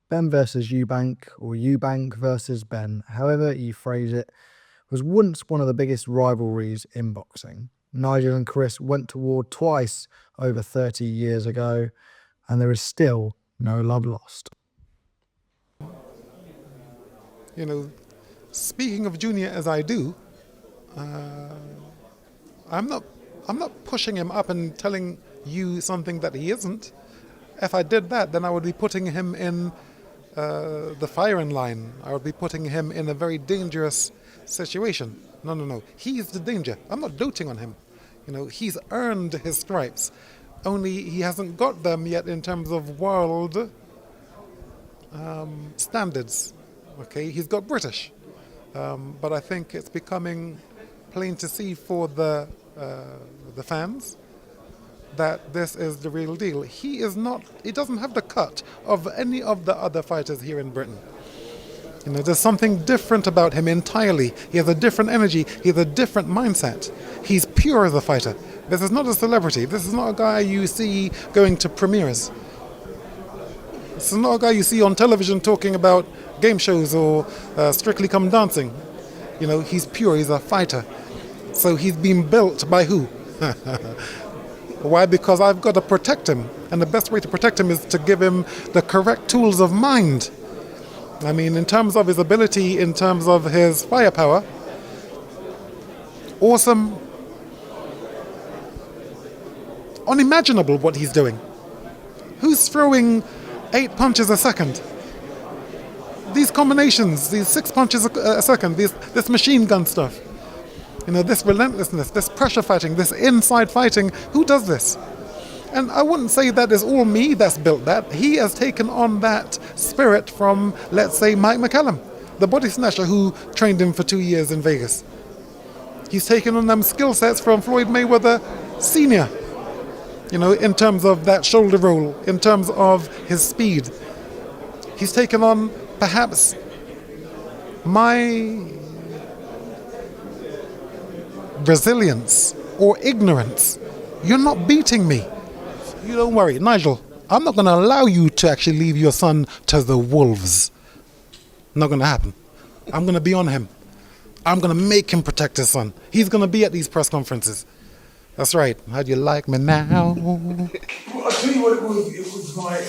Benn versus Eubank, or Eubank versus Benn, however you phrase it, was once one of the biggest rivalries in boxing. Nigel and Chris went to war twice over 30 years ago, and there is still no love lost. You know, speaking of Junior as I do, I'm not pushing him up and telling you something that he isn't. If I did that, then I would be putting him in the firing line. I would be putting him in a very dangerous situation. No. He's the danger. I'm not doting on him. You know, he's earned his stripes. Only he hasn't got them yet in terms of world standards. Okay, he's got British. But I think it's becoming plain to see for the fans that this is the real deal. He doesn't have the cut of any of the other fighters here in Britain. You know, there's something different about him entirely. He has a different energy. He has a different mindset. He's pure as a fighter. This is not a celebrity. This is not a guy you see going to premieres. This is not a guy you see on television talking about game shows or Strictly Come Dancing. You know, he's pure. He's a fighter. So he's been built by who? Why? Because I've got to protect him. And the best way to protect him is to give him the correct tools of mind. I mean, in terms of his ability, in terms of his firepower, awesome, unimaginable what he's doing. Who's throwing 8 punches a second? These combinations, these 6 punches a second, this machine gun stuff. You know, this relentlessness, this pressure fighting, this inside fighting, who does this? And I wouldn't say that is all me that's built that. He has taken on that spirit from, let's say, Mike McCallum, the body snatcher who trained him for 2 years in Vegas. He's taken on them skill sets from Floyd Mayweather Sr., you know, in terms of that shoulder roll, in terms of his speed. He's taken on, perhaps, my resilience or ignorance. You're not beating me. You don't worry, Nigel. I'm not going to allow you to actually leave your son to the wolves. Not going to happen. I'm going to be on him. I'm going to make him protect his son. He's going to be at these press conferences. That's right. How do you like me now? Well, I'll tell you what it was. It was like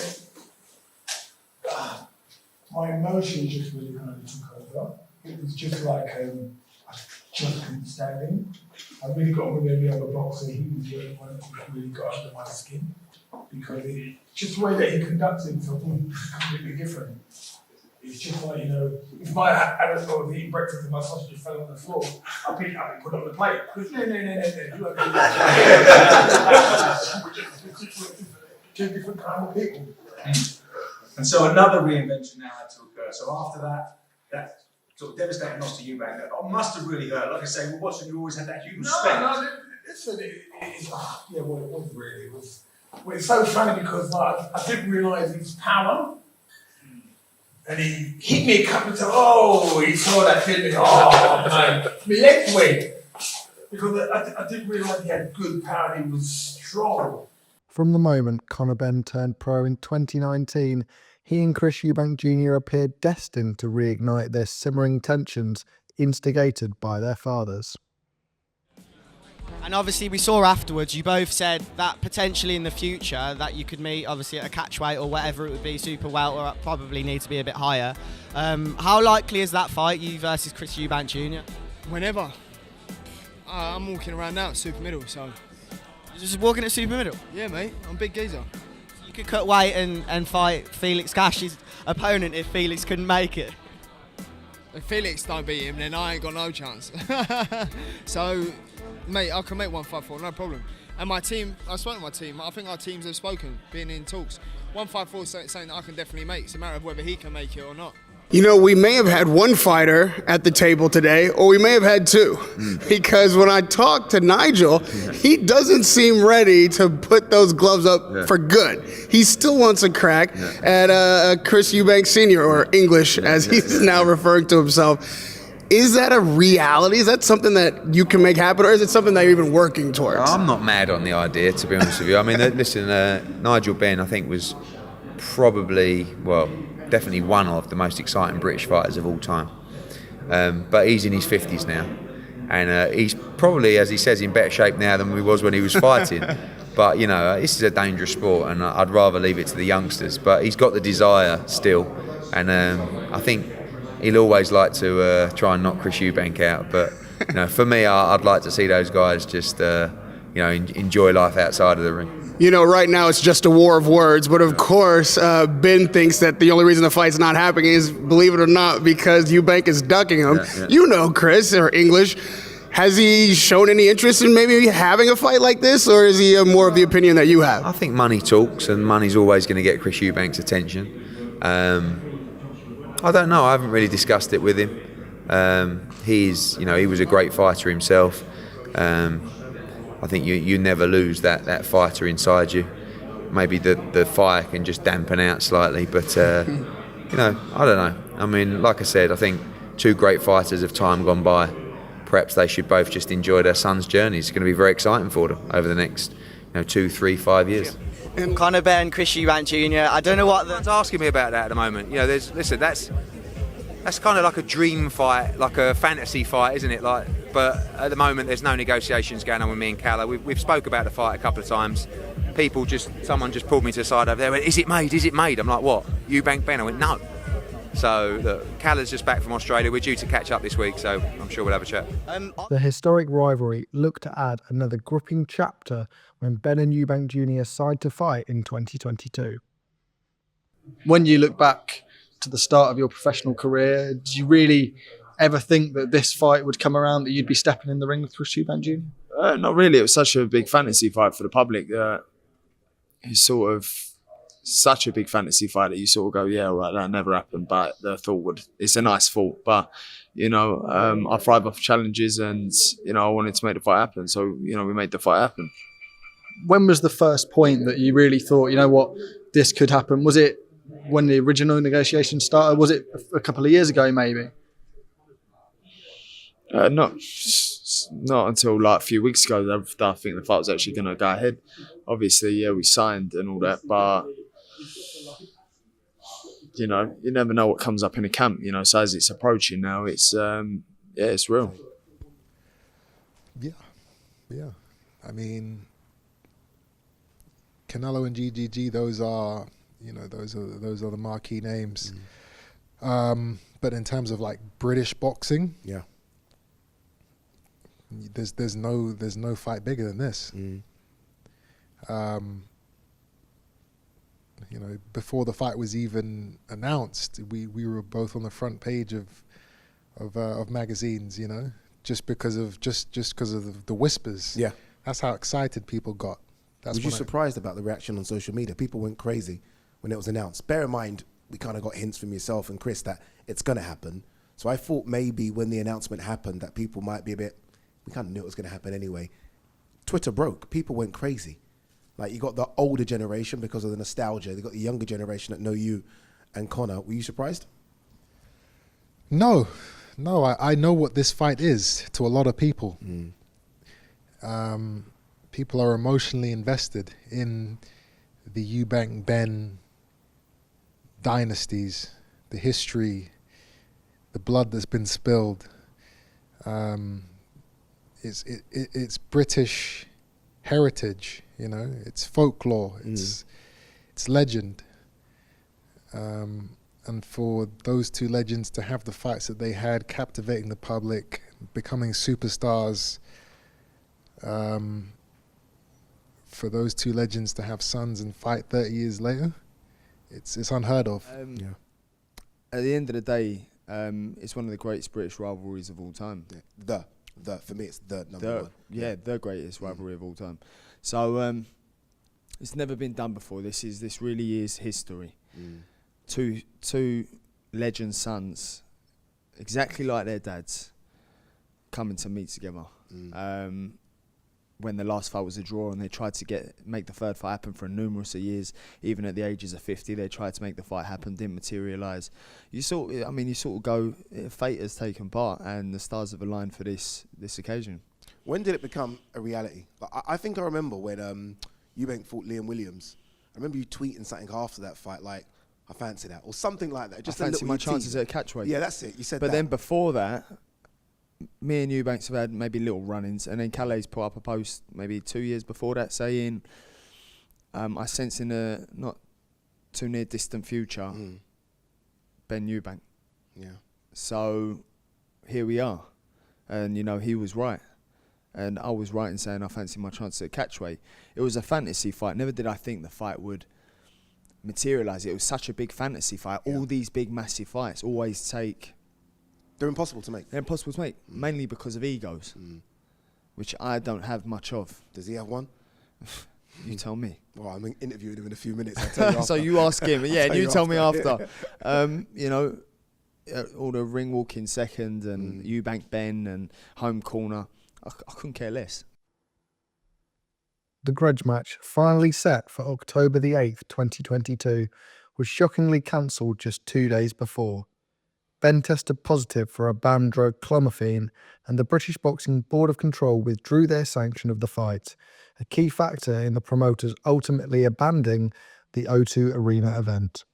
my emotions just really kind of took over. It was just like I just couldn't stand him. I really got on with every other boxer. He was the only one who really got under my skin because just the way that he conducts himself was completely different. It's just like, you know, if my I was eating breakfast and my sausage fell on the floor, I pick it up and put it on the plate. No, you won't do that. Two different kind of people. And so another reinvention now had to occur. So after that sort of devastating loss to Eubank, that must have really hurt. Like I say, we're watching, you always had that huge respect. No, listen, yeah, well, it was really. Well, it's so funny because like, I didn't realise his power. And he hit me a couple of times. Oh, he saw that hit me. Oh, man. My legs went. Because I didn't realise he had good power. He was strong. From the moment Conor Benn turned pro in 2019, he and Chris Eubank Jr. appeared destined to reignite their simmering tensions instigated by their fathers. And obviously we saw afterwards, you both said that potentially in the future that you could meet obviously at a catch weight or whatever it would be, super welter, or probably need to be a bit higher. How likely is that fight, you versus Chris Eubank Jr.? Whenever. I'm walking around now at super middle, so. You're just walking at super middle? Yeah, mate, I'm a big geezer. You could cut weight and fight Felix Cash's opponent if Felix couldn't make it. If Felix don't beat him, then I ain't got no chance. So, mate, I can make 154, no problem. And my team, I spoke to my team. I think our teams have spoken, been in talks. 154 is something that I can definitely make. It's a matter of whether he can make it or not. You know, we may have had one fighter at the table today, or we may have had two. Because when I talked to Nigel, he doesn't seem ready to put those gloves up for good. He still wants a crack at Chris Eubank Sr., or English, as he's now referring to himself. Is that a reality? Is that something that you can make happen, or is it something that you're even working towards? I'm not mad on the idea, to be honest with you. I mean, listen, Nigel Benn, I think, was probably, well, definitely one of the most exciting British fighters of all time. But he's in his 50s now, and he's probably, as he says, in better shape now than he was when he was fighting. But, you know, this is a dangerous sport, and I'd rather leave it to the youngsters. But he's got the desire still, and I think he'll always like to try and knock Chris Eubank out. But, you know, for me, I'd like to see those guys just, you know, enjoy life outside of the ring. You know, right now it's just a war of words, but of course, Ben thinks that the only reason the fight's not happening is, believe it or not, because Eubank is ducking him. Yeah. You know Chris, or English. Has he shown any interest in maybe having a fight like this, or is he more of the opinion that you have? I think money talks, and money's always going to get Chris Eubank's attention. I don't know. I haven't really discussed it with him. You know, he was a great fighter himself. I think you never lose that fighter inside you. Maybe the fire can just dampen out slightly, but you know, I don't know. I mean, like I said, I think two great fighters of time gone by. Perhaps they should both just enjoy their son's journey. It's going to be very exciting for them over the next 2, 3, 5 years. Conor Benn, Chris Eubank Jr. I don't know what Everyone's asking me about that at the moment. You know, listen, that's kind of like a dream fight, like a fantasy fight, isn't it? But at the moment, there's no negotiations going on with me and Calla. We've spoke about the fight a couple of times. Someone just pulled me to the side over there. Went, is it made? Is it made? I'm like, what? Eubank Benn? I went, no. So look, Calla's just back from Australia. We're due to catch up this week, so I'm sure we'll have a chat. The historic rivalry looked to add another gripping chapter when Benn and Eubank Jr. signed to fight in 2022. When you look back to the start of your professional career, did you really ever think that this fight would come around, that you'd be stepping in the ring with Chris Eubank Jr.? Not really. It was such a big fantasy fight for the public. It's sort of such a big fantasy fight that you sort of go, yeah, all right, that never happened. But the thought it's a nice thought. But, you know, I thrive off challenges, and, you know, I wanted to make the fight happen. So, you know, we made the fight happen. When was the first point that you really thought, you know what, this could happen? Was it when the original negotiations started? Was it a couple of years ago, maybe? Not until like a few weeks ago that I think the fight was actually going to go ahead. Obviously, yeah, we signed and all that, but, you know, you never know what comes up in a camp, you know, so as it's approaching now, it's it's real. Yeah. I mean, Canelo and GGG, those are the marquee names. But in terms of like British boxing, yeah, there's no fight bigger than this. You know, before the fight was even announced, we were both on the front page of magazines. You know, just because of the whispers. Yeah, that's how excited people got. Was you surprised about the reaction on social media? People went crazy when it was announced. Bear in mind, we kind of got hints from yourself and Chris that it's going to happen. So I thought maybe when the announcement happened that people might be a bit, we kind of knew it was going to happen anyway. Twitter broke. People went crazy. Like, you got the older generation because of the nostalgia. They got the younger generation that know you and Conor. Were you surprised? No. I know what this fight is to a lot of people. People are emotionally invested in the Eubank Benn dynasties, the history, the blood that's been spilled. It's British heritage, you know. It's folklore. It's legend. And for those two legends to have the fights that they had, captivating the public, becoming superstars. For those two legends to have sons and fight 30 years later, it's unheard of. At the end of the day, it's one of the greatest British rivalries of all time. For me, it's the number one. Yeah, the greatest rivalry of all time. So it's never been done before. This really is history. Two legend sons, exactly like their dads, coming to meet together. When the last fight was a draw and they tried to make the third fight happen for numerous of years, even at the ages of 50, they tried to make the fight happen, didn't materialise. You sort of go, fate has taken part and the stars have aligned for this occasion. When did it become a reality? Like, I think I remember when Eubank fought Liam Williams. I remember you tweeting something after that fight like, I fancy that, or something like that. Just I a fancy little my tease. chances at a catchweight. Yeah, that's it. You said But that. then before that, me and Eubanks have had maybe little run-ins, and then Calais put up a post maybe 2 years before that saying, I sense in a not too near distant future, Ben Eubank. Yeah. So here we are. And, you know, he was right. And I was right in saying I fancy my chances at catchweight. It was a fantasy fight. Never did I think the fight would materialise. It was such a big fantasy fight. Yeah. All these big, massive fights always take... They're impossible to make. They're impossible to make, mainly because of egos, which I don't have much of. Does he have one? You tell me. Well, I'm interviewing him in a few minutes. I'll tell you after. So you ask him, yeah, and you tell me after. You know, all the ring walking second and Eubank Benn and home corner, I couldn't care less. The grudge match, finally set for October the 8th, 2022, was shockingly cancelled just 2 days before. Benn tested positive for a banned drug clomiphene, and the British Boxing Board of Control withdrew their sanction of the fight, a key factor in the promoters ultimately abandoning the O2 Arena event.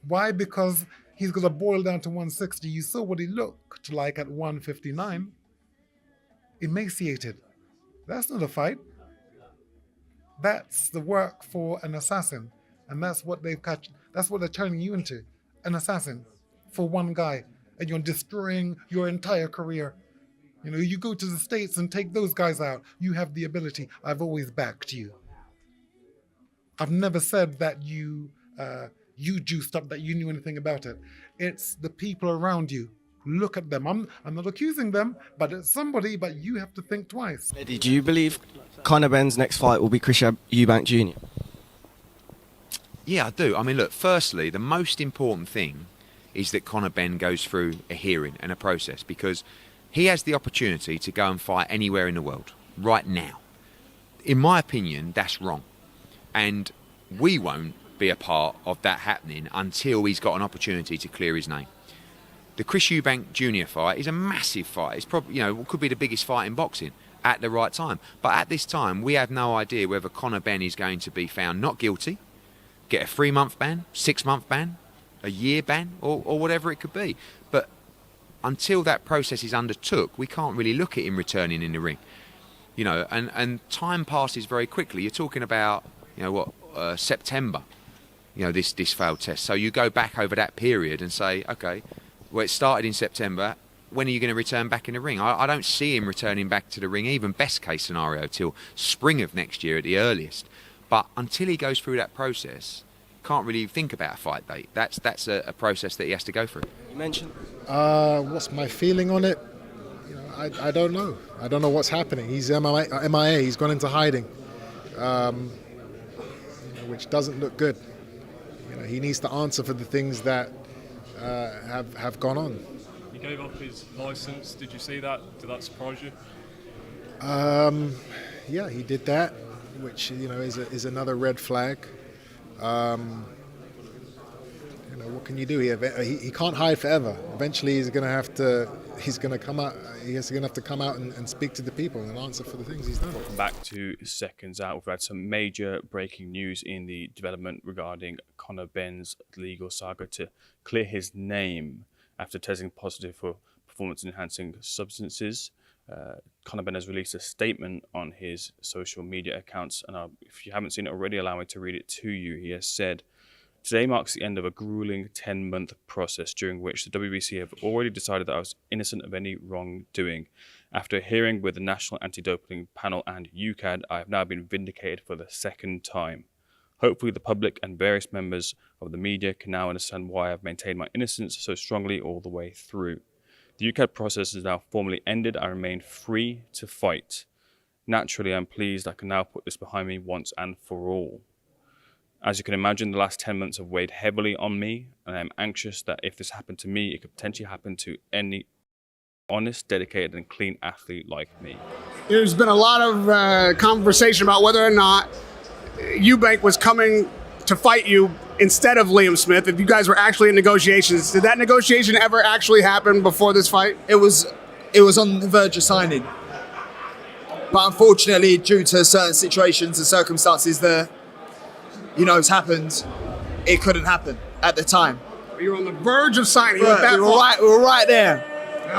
Why? Because he's going to boil down to 160. You saw what he looked like at 159. Emaciated. That's not a fight. That's the work for an assassin. And that's what that's what they're turning you into. An assassin for one guy. And you're destroying your entire career. You know, you go to the States and take those guys out. You have the ability. I've always backed you. I've never said that you juiced up, that you knew anything about it. It's the people around you. Look at them. I'm not accusing them, but it's somebody, but you have to think twice. Eddie, do you believe Conor Benn's next fight will be Chris Eubank Jr? Yeah, I do. I mean, look, firstly, the most important thing is that Conor Benn goes through a hearing and a process, because he has the opportunity to go and fight anywhere in the world right now. In my opinion, that's wrong. And we won't be a part of that happening until he's got an opportunity to clear his name. The Chris Eubank Jr. fight is a massive fight. It's probably, you know, could be the biggest fight in boxing at the right time. But at this time, we have no idea whether Conor Benn is going to be found not guilty, get a 3-month ban, 6-month ban, a year ban, or whatever it could be. But until that process is undertook, we can't really look at him returning in the ring. You know, and time passes very quickly. You're talking about, you know, September, you know, this failed test. So you go back over that period and say, okay, well, it started in September. When are you going to return back in the ring? I don't see him returning back to the ring, even best case scenario, till spring of next year at the earliest. But until he goes through that process, can't really think about a fight date. That's a process that he has to go through. You mentioned... What's my feeling on it? You know, I don't know. I don't know what's happening. He's MIA. He's gone into hiding, which doesn't look good. You know, he needs to answer for the things that have gone on. He gave up his license. Did you see that? Did that surprise you? Yeah, he did that, which, you know, is another red flag. You know, what can you do here? He can't hide forever. Eventually, he's going to have to come out and speak to the people and answer for the things he's done. Welcome back to Seconds Out. We've had some major breaking news in the development regarding Conor Benn's legal saga to clear his name after testing positive for performance-enhancing substances. Conor Benn has released a statement on his social media accounts, and if you haven't seen it already, allow me to read it to you. He has said, "Today marks the end of a grueling 10-month process during which the WBC have already decided that I was innocent of any wrongdoing. After a hearing with the National Anti-Doping Panel and UKAD, I have now been vindicated for the second time. Hopefully the public and various members of the media can now understand why I have maintained my innocence so strongly all the way through. The UKAD process is now formally ended. I remain free to fight. Naturally, I'm pleased I can now put this behind me once and for all. As you can imagine, the last 10 months have weighed heavily on me, and I am anxious that if this happened to me, it could potentially happen to any honest, dedicated, and clean athlete like me." There's been a lot of conversation about whether or not Eubank was coming to fight you instead of Liam Smith, if you guys were actually in negotiations. Did that negotiation ever actually happen before this fight? It was on the verge of signing. But unfortunately, due to certain situations and circumstances that, you know, has happened, it couldn't happen at the time. You're on the verge of signing. We were right there.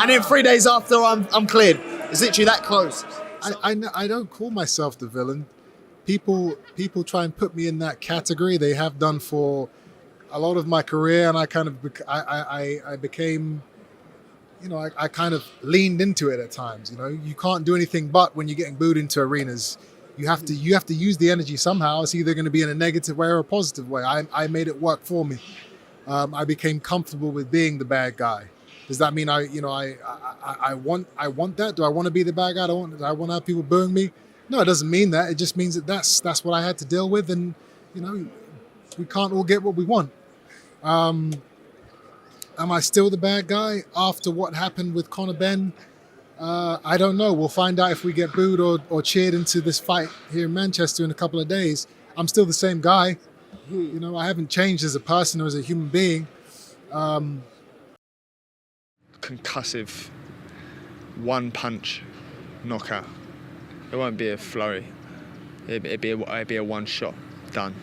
And then 3 days after, I'm cleared. It's literally that close. I don't call myself the villain. People try and put me in that category. They have done for a lot of my career, and I became, I kind of leaned into it at times. You can't do anything but when you're getting booed into arenas. You have to use the energy somehow. It's either going to be in a negative way or a positive way. I made it work for me. I became comfortable with being the bad guy. Does that mean I want that? Do I want to be the bad guy? Do I want to have people booing me? No, it doesn't mean that. It just means that that's what I had to deal with, and we can't all get what we want. Am I still the bad guy after what happened with Conor Benn? I don't know. We'll find out if we get booed or cheered into this fight here in Manchester in a couple of days. I'm still the same guy. I haven't changed as a person or as a human being. Concussive, one punch knockout. It won't be a flurry. It'd be a one shot done.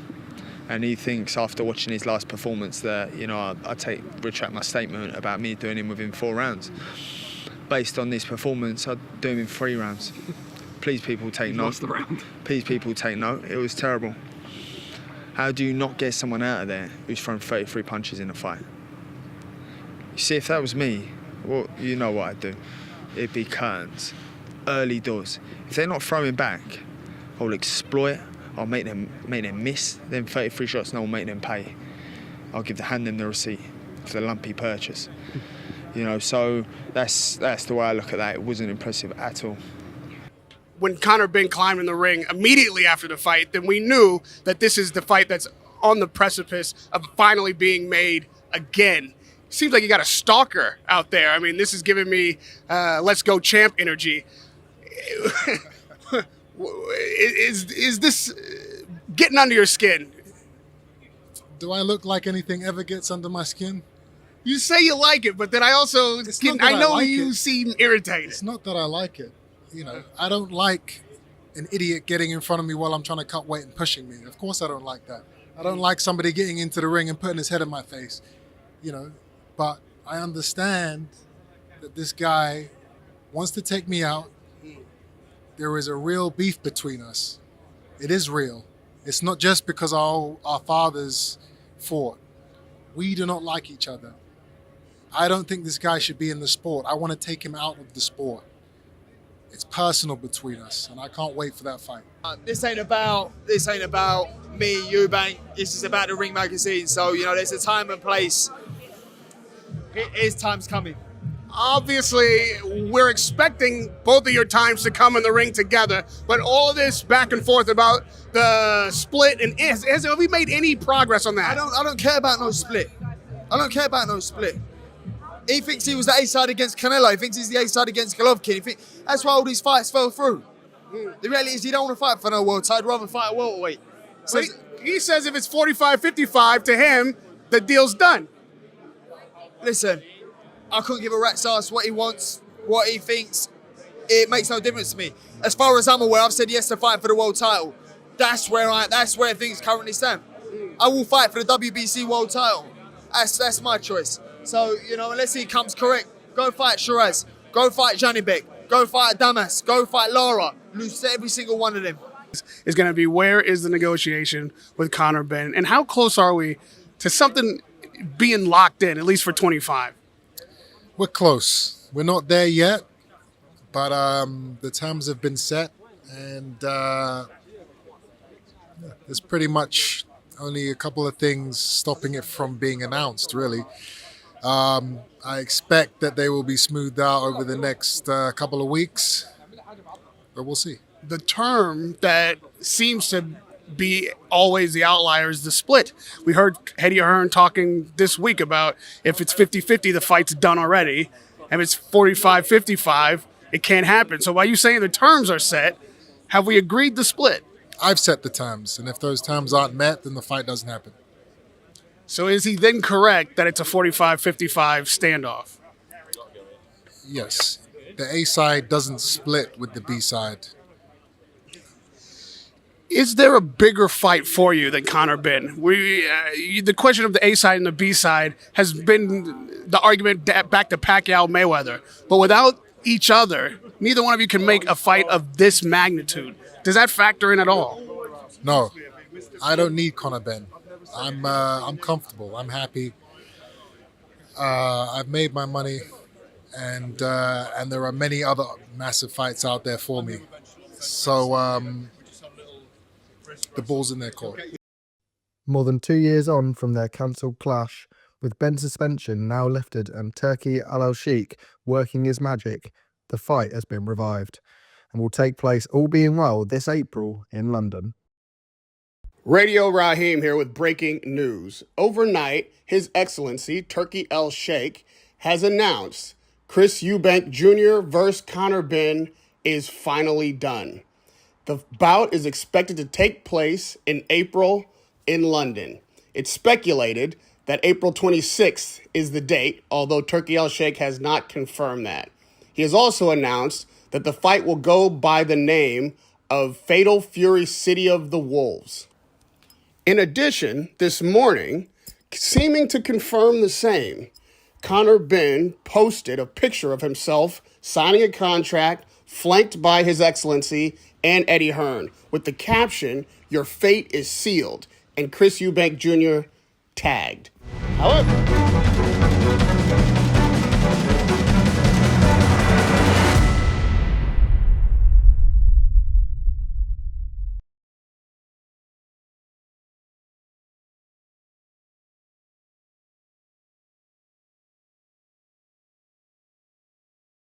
And he thinks after watching his last performance that I retract my statement about me doing him within 4 rounds. Based on this performance, I'd do him in 3 rounds. Please, people, take note. Lost the round. Please, people, take note. It was terrible. How do you not get someone out of there who's thrown 33 punches in a fight? You see, if that was me, well, you know what I'd do. It'd be curtains, early doors. If they're not throwing back, I'll exploit. I'll make them miss. Then 33 shots, and I'll make them pay. I'll hand them the receipt for the lumpy purchase. So that's the way I look at that. It wasn't impressive at all. When Conor Benn climbed in the ring immediately after the fight, then we knew that this is the fight that's on the precipice of finally being made again. Seems like you got a stalker out there. I mean, this is giving me let's go champ energy. Is this getting under your skin? Do I look like anything ever gets under my skin? You say you like it, but then I also you seem irritated. It's not that I like it. I don't like an idiot getting in front of me while I'm trying to cut weight and pushing me. Of course I don't like that. I don't like somebody getting into the ring and putting his head in my face. But I understand that this guy wants to take me out. There is a real beef between us. It is real. It's not just because our fathers fought. We do not like each other. I don't think this guy should be in the sport. I want to take him out of the sport. It's personal between us, and I can't wait for that fight. This ain't about me, Eubank. This is about the Ring magazine. So there's a time and place. His time's coming. Obviously, we're expecting both of your times to come in the ring together, but all of this back and forth about the split, and have we made any progress on that? I don't care about no split. I don't care about no split. He thinks he was the A-side against Canelo. He thinks he's the A-side against Golovkin. That's why all these fights fell through. The reality is he don't want to fight for no world title. He'd rather fight a welterweight. So he says if it's 45-55 to him, the deal's done. Listen, I couldn't give a rat's ass what he wants, what he thinks. It makes no difference to me. As far as I'm aware, I've said yes to fight for the world title. That's where things currently stand. I will fight for the WBC world title. That's my choice. So, unless he comes correct, go fight Shiraz, go fight Janibek, go fight Damas, go fight Lara. Lose to every single one of them. Is going to be, where is the negotiation with Conor Benn, and how close are we to something being locked in, at least for 25? We're close. We're not there yet, but the terms have been set, and there's pretty much only a couple of things stopping it from being announced, really. I expect that they will be smoothed out over the next couple of weeks, but we'll see. The term that seems to be always the outlier is the split. We heard Eddie Hearn talking this week about if it's 50-50, the fight's done already. If it's 45-55, it can't happen. So by you saying the terms are set, have we agreed the split? I've set the terms, and if those terms aren't met, then the fight doesn't happen. So is he then correct that it's a 45-55 standoff? Yes. The A side doesn't split with the B side. Is there a bigger fight for you than Conor Benn? The question of the A side and the B side has been the argument back to Pacquiao Mayweather, but without each other, neither one of you can make a fight of this magnitude. Does that factor in at all? No, I don't need Conor Benn. I'm comfortable. I'm happy. I've made my money, and there are many other massive fights out there for me. So the ball's in their court. More than 2 years on from their cancelled clash, with Benn's suspension now lifted and Turki Al-Sheikh working his magic, the fight has been revived and will take place, all being well, this April in London. Radio Raheem here with breaking news. Overnight, His Excellency Turki Al-Sheikh has announced Chris Eubank Jr. versus Conor Benn is finally done. The bout is expected to take place in April in London. It's speculated that April 26th is the date, although Turki Al-Sheikh has not confirmed that. He has also announced that the fight will go by the name of Fatal Fury City of the Wolves. In addition, this morning, seeming to confirm the same, Conor Benn posted a picture of himself signing a contract flanked by His Excellency and Eddie Hearn with the caption, "Your fate is sealed," and Chris Eubank Jr. tagged. However,